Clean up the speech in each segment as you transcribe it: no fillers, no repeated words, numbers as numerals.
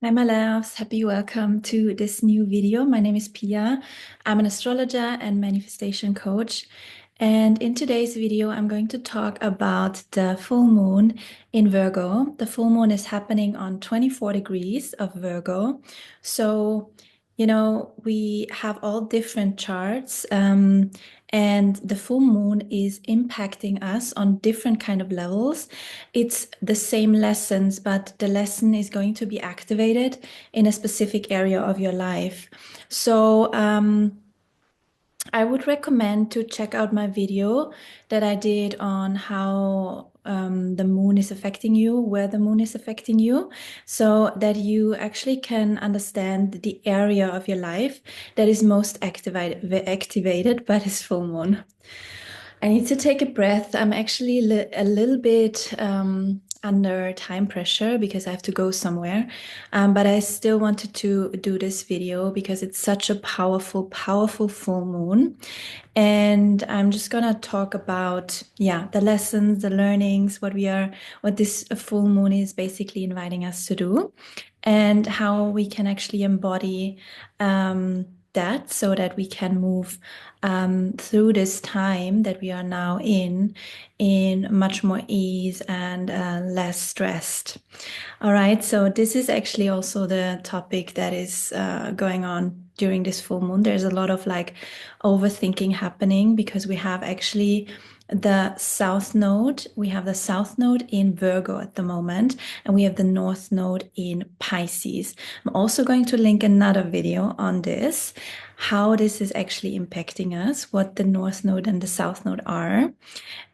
Hi, my loves. Happy welcome to this new video. My name is Pia. I'm an astrologer and manifestation coach. And in today's video, I'm going to talk about the full moon in Virgo. The full moon is happening on 24 degrees of Virgo. So, we have all different charts. And the full moon is impacting us on different kind of levels. It's the same lessons, but the lesson is going to be activated in a specific area of your life. So I would recommend to check out my video that I did on how the moon is affecting you, where the moon is affecting you, so that you actually can understand the area of your life that is most activated by this full moon. I need to take a breath. I'm actually a little bit under time pressure because I have to go somewhere. But I still wanted to do this video because it's such a powerful, powerful full moon. And I'm just gonna talk about, yeah, the lessons, the learnings, what this full moon is basically inviting us to do, and how we can actually embody that so that we can move through this time that we are now in much more ease and less stressed. All right, so this is actually also the topic that is going on during this full moon. There's a lot of like overthinking happening because we have actually the south node. We have the south node in Virgo at the moment, and we have the north node in Pisces. I'm also going to link another video on this, how this is actually impacting us, what the north node and the south node are,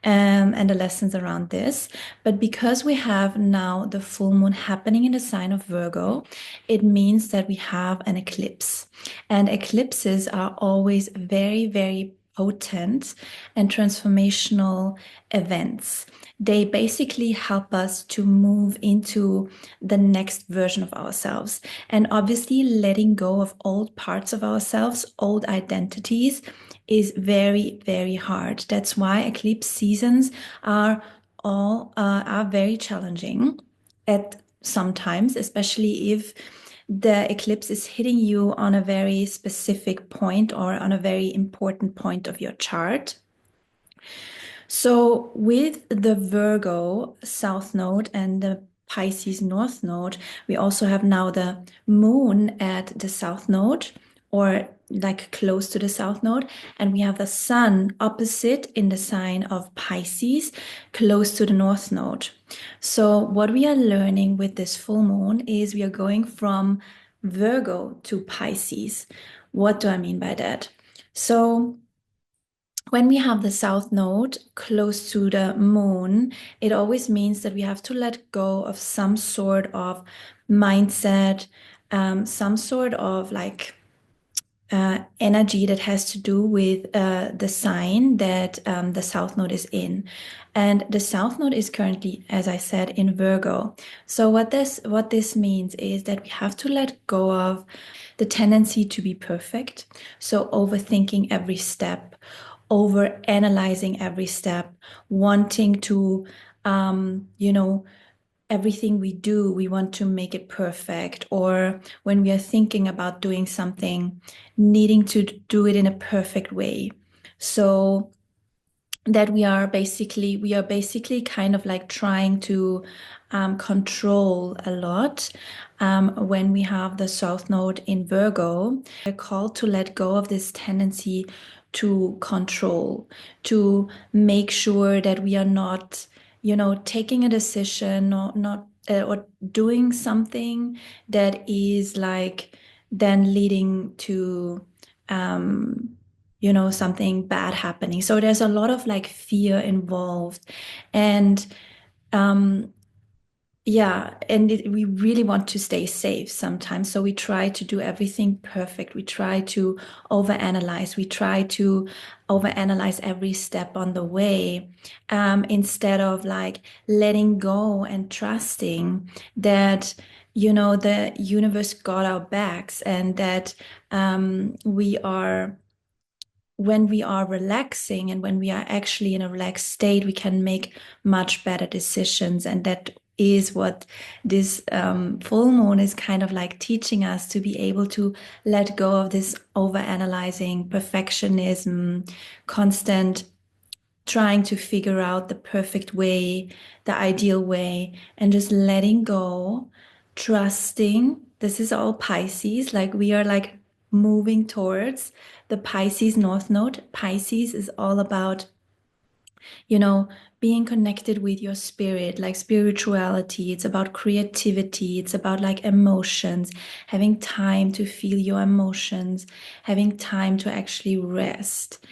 and the lessons around this. But because we have now the full moon happening in the sign of Virgo, it means that we have an eclipse. And eclipses are always very, very potent and transformational events. They basically help us to move into the next version of ourselves. And obviously, letting go of old parts of ourselves, old identities, is very, very hard. That's why eclipse seasons are very challenging at sometimes, especially if the eclipse is hitting you on a very specific point or on a very important point of your chart. So with the Virgo South Node and the Pisces North Node, we also have now the moon at the South Node, or like close to the South Node, and we have the sun opposite in the sign of Pisces, close to the North Node. So what we are learning with this full moon is we are going from Virgo to Pisces. What do I mean by that? So when we have the south node close to the moon, it always means that we have to let go of some sort of mindset, some sort of like energy that has to do with the sign that the south node is in. And the south node is currently, as I said, in Virgo. So what this means is that we have to let go of the tendency to be perfect. So overthinking every step, over analyzing every step, wanting to, everything we do, we want to make it perfect. Or when we are thinking about doing something, needing to do it in a perfect way. So that we are basically kind of like trying to control a lot. When we have the south node in Virgo, we're called to let go of this tendency to control, to make sure that we are not, taking a decision or not or doing something that is like then leading to something bad happening. So there's a lot of like fear involved. And um, yeah, and we really want to stay safe sometimes. So we try to do everything perfect. We try to overanalyze. We try to overanalyze every step on the way, instead of like letting go and trusting that, the universe got our backs, and that we are when we are relaxing and when we are actually in a relaxed state, we can make much better decisions, and that is what this full moon is kind of like teaching us to be able to let go of this overanalyzing, perfectionism, constant trying to figure out the perfect way, the ideal way, and just letting go, trusting. This is all Pisces, like we are like moving towards the Pisces North Node. Pisces is all about being connected with your spirit, like spirituality. It's about creativity. It's about like emotions, having time to feel your emotions, having time to actually rest,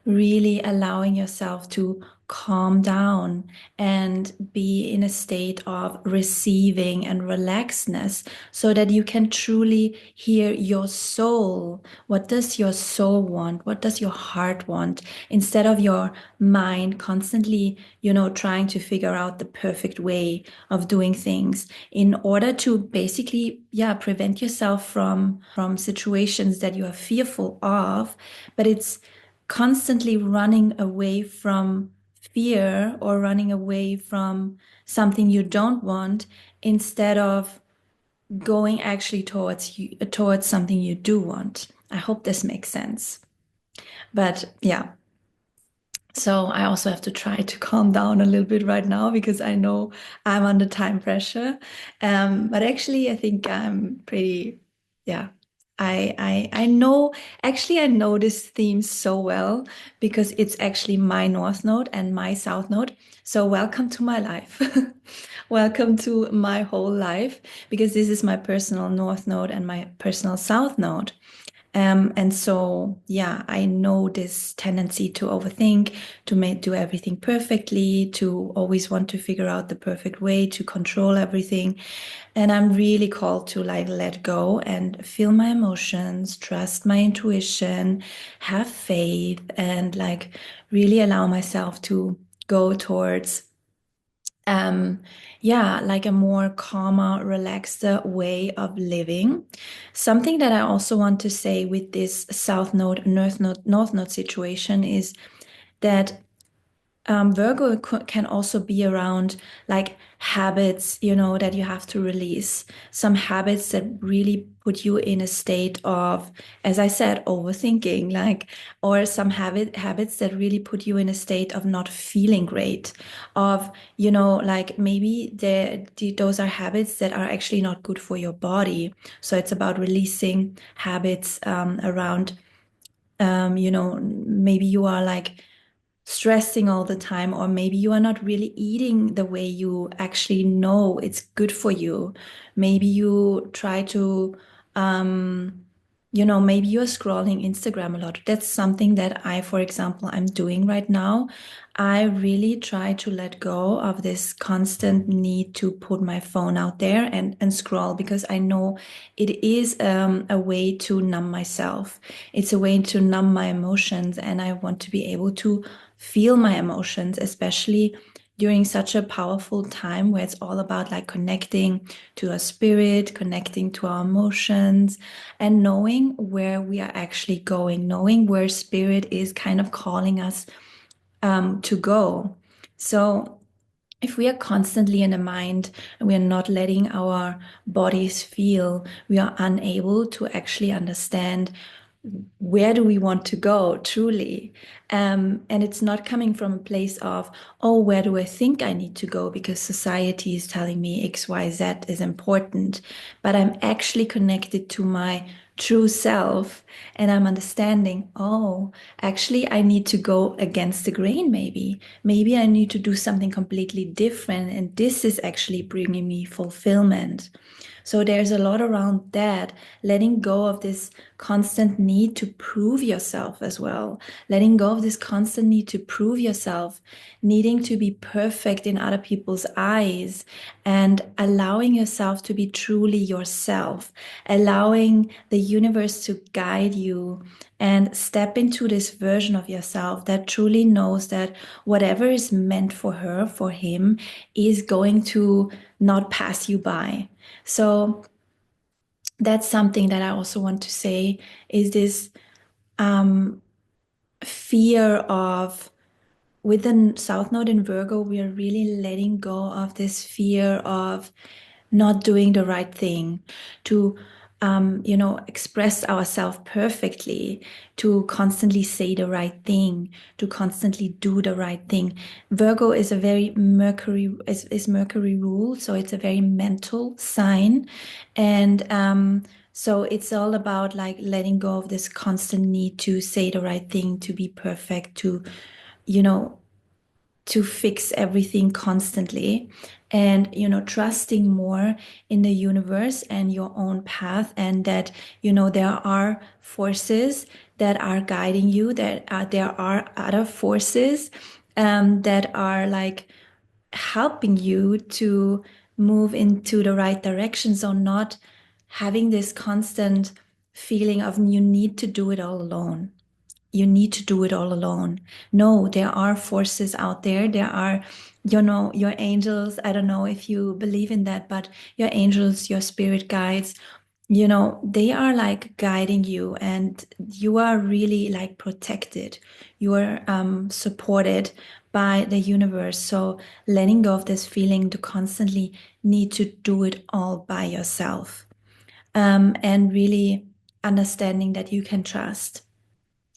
really allowing yourself to calm down and be in a state of receiving and relaxedness so that you can truly hear your soul. What does your soul want? What does your heart want? Instead of your mind constantly, trying to figure out the perfect way of doing things in order to basically, yeah, prevent yourself from situations that you are fearful of, but it's constantly running away from fear or running away from something you don't want instead of going actually towards something you do want. I hope this makes sense. But yeah, so I also have to try to calm down a little bit right now because I know I'm under time pressure. But actually, I think I'm pretty, yeah. I know, actually, I know this theme so well because it's actually my North Node and my South Node. So welcome to my life. Welcome to my whole life because this is my personal North Node and my personal South Node. And so, yeah, I know this tendency to overthink, to do everything perfectly, to always want to figure out the perfect way to control everything. And I'm really called to like let go and feel my emotions, trust my intuition, have faith, and like really allow myself to go towards um, yeah, like a more calmer, relaxed way of living. Something that I also want to say with this South Node, North Node situation is that Virgo can also be around like habits, that you have to release. Some habits that really put you in a state of, as I said, overthinking, like, or some habits that really put you in a state of not feeling great, of, like maybe those are habits that are actually not good for your body. So it's about releasing habits around, maybe you are like stressing all the time, or maybe you are not really eating the way you actually know it's good for you. Maybe you try to, maybe you're scrolling Instagram a lot. That's something that I, for example, I'm doing right now. I really try to let go of this constant need to put my phone out there and scroll because I know it is a way to numb myself. It's a way to numb my emotions, and I want to be able to feel my emotions, especially during such a powerful time where it's all about like connecting to our spirit, connecting to our emotions, and knowing where we are actually going, knowing where spirit is kind of calling us to go. So if we are constantly in the mind and we are not letting our bodies feel, we are unable to actually understand where do we want to go truly. And it's not coming from a place of, oh, where do I think I need to go because society is telling me XYZ is important, but I'm actually connected to my true self, and I'm understanding, oh, actually I need to go against the grain. Maybe I need to do something completely different, and this is actually bringing me fulfillment. So there's a lot around that, letting go of this constant need to prove yourself as well, letting go of this constant need to prove yourself, needing to be perfect in other people's eyes, and allowing yourself to be truly yourself, allowing the universe to guide you and step into this version of yourself that truly knows that whatever is meant for her, for him, is going to not pass you by. So that's something that I also want to say is this fear of with the South Node in Virgo, we are really letting go of this fear of not doing the right thing, to express ourselves perfectly, to constantly say the right thing, to constantly do the right thing. Virgo is a very is Mercury rule, so it's a very mental sign, and so it's all about like letting go of this constant need to say the right thing, to be perfect, you know to fix everything constantly, and trusting more in the universe and your own path, and that there are forces that are guiding you, that there are other forces that are like helping you to move into the right direction. So not having this constant feeling of you need to do it all alone. You need to do it all alone. No, there are forces out there. There are, your angels. I don't know if you believe in that, but your angels, your spirit guides, they are like guiding you, and you are really like protected. You are supported by the universe. So letting go of this feeling to constantly need to do it all by yourself, and really understanding that you can trust.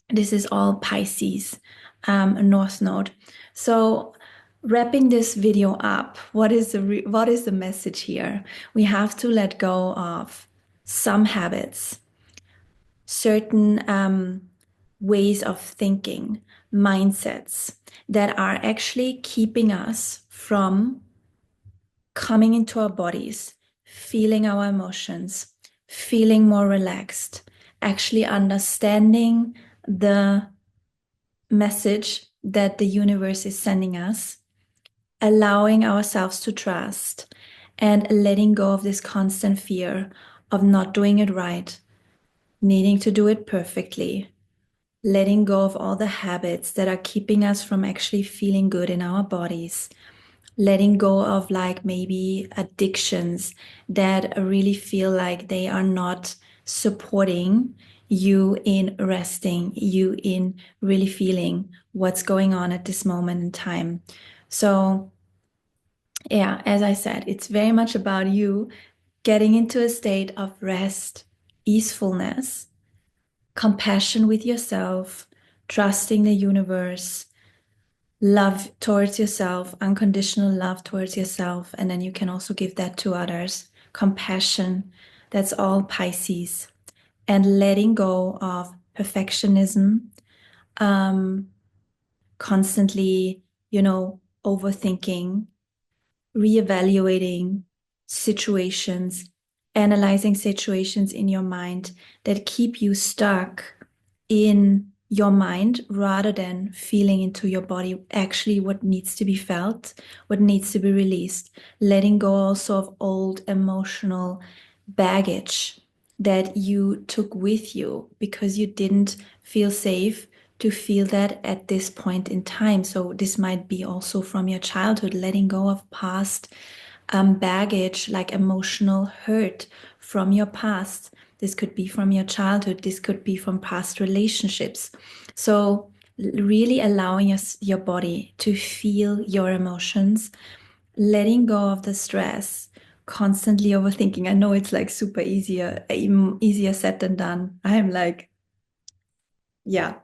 This is all Pisces, North Node. So wrapping this video up, what is the message here? We have to let go of some habits, certain ways of thinking, mindsets that are actually keeping us from coming into our bodies, feeling our emotions, feeling more relaxed, actually understanding the message that the universe is sending us, allowing ourselves to trust, and letting go of this constant fear of not doing it right, needing to do it perfectly, letting go of all the habits that are keeping us from actually feeling good in our bodies, letting go of like maybe addictions that really feel like they are not supporting you in resting, you in really feeling what's going on at this moment in time. So, yeah, as I said, it's very much about you getting into a state of rest, easefulness, compassion with yourself, trusting the universe, love towards yourself, unconditional love towards yourself. And then you can also give that to others. Compassion, that's all Pisces. And letting go of perfectionism, um, constantly, overthinking, reevaluating situations, analyzing situations in your mind that keep you stuck in your mind rather than feeling into your body actually what needs to be felt, what needs to be released. Letting go also of old emotional baggage that you took with you because you didn't feel safe to feel that at this point in time. So this might be also from your childhood, letting go of past baggage, like emotional hurt from your past. This could be from your childhood. This could be from past relationships. So really allowing your body to feel your emotions, letting go of the stress, constantly overthinking. I know it's like super easier said than done. I'm like, yeah,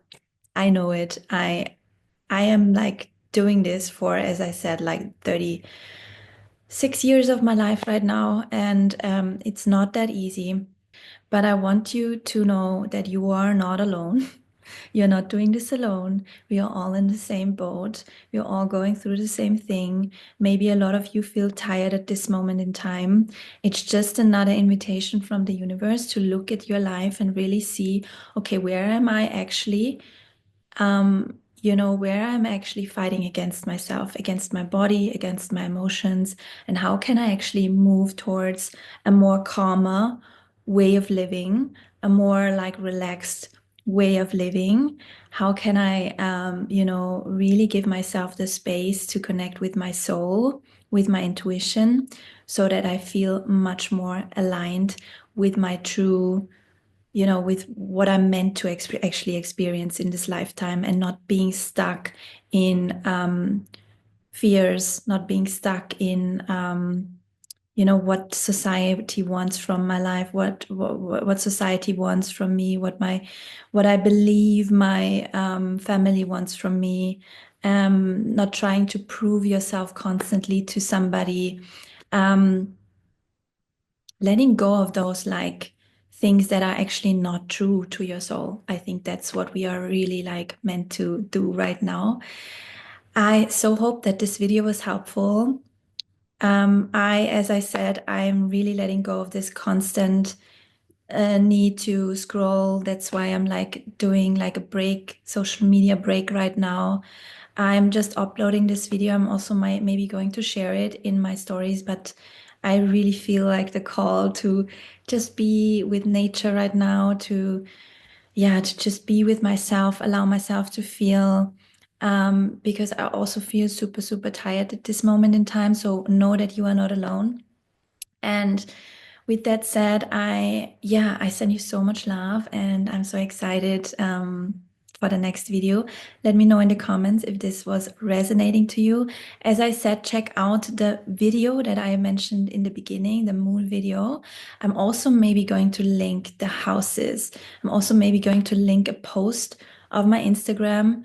I know it. I am like doing this for, as I said, like 36 years of my life right now, and it's not that easy. But I want you to know that you are not alone. You're not doing this alone. We are all in the same boat. We're all going through the same thing. Maybe a lot of you feel tired at this moment in time. It's just another invitation from the universe to look at your life and really see, okay, where am I actually? Where I'm actually fighting against myself, against my body, against my emotions, and how can I actually move towards a more calmer way of living, a more like relaxed way of living? How can I, really give myself the space to connect with my soul, with my intuition, so that I feel much more aligned with my true with what I'm meant to actually experience in this lifetime, and not being stuck in fears, not being stuck in what society wants from my life, what society wants from me, what I believe my family wants from me. Not trying to prove yourself constantly to somebody. Um, Letting go of those like things that are actually not true to your soul. I think that's what we are really like meant to do right now. I so hope that this video was helpful. As I said, I'm really letting go of this constant need to scroll. That's why I'm like doing like a break, social media break right now. I'm just uploading this video. I'm also maybe going to share it in my stories, but I really feel like the call to just be with nature right now, to just be with myself, allow myself to feel, because I also feel super, super tired at this moment in time. So know that you are not alone. And with that said, I send you so much love, and I'm so excited for the next video. Let me know in the comments if this was resonating to you. As I said, check out the video that I mentioned in the beginning, the moon video. I'm also maybe going to link the houses. I'm also maybe going to link a post of my Instagram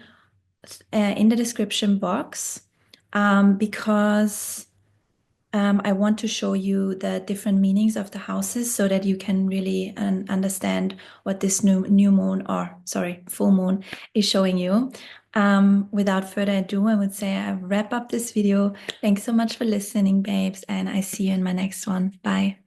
in the description box, because I want to show you the different meanings of the houses so that you can really understand what this new moon, or sorry, full moon, is showing you. Without further ado, I would say I wrap up this video. Thanks so much for listening, babes, and I see you in my next one. Bye.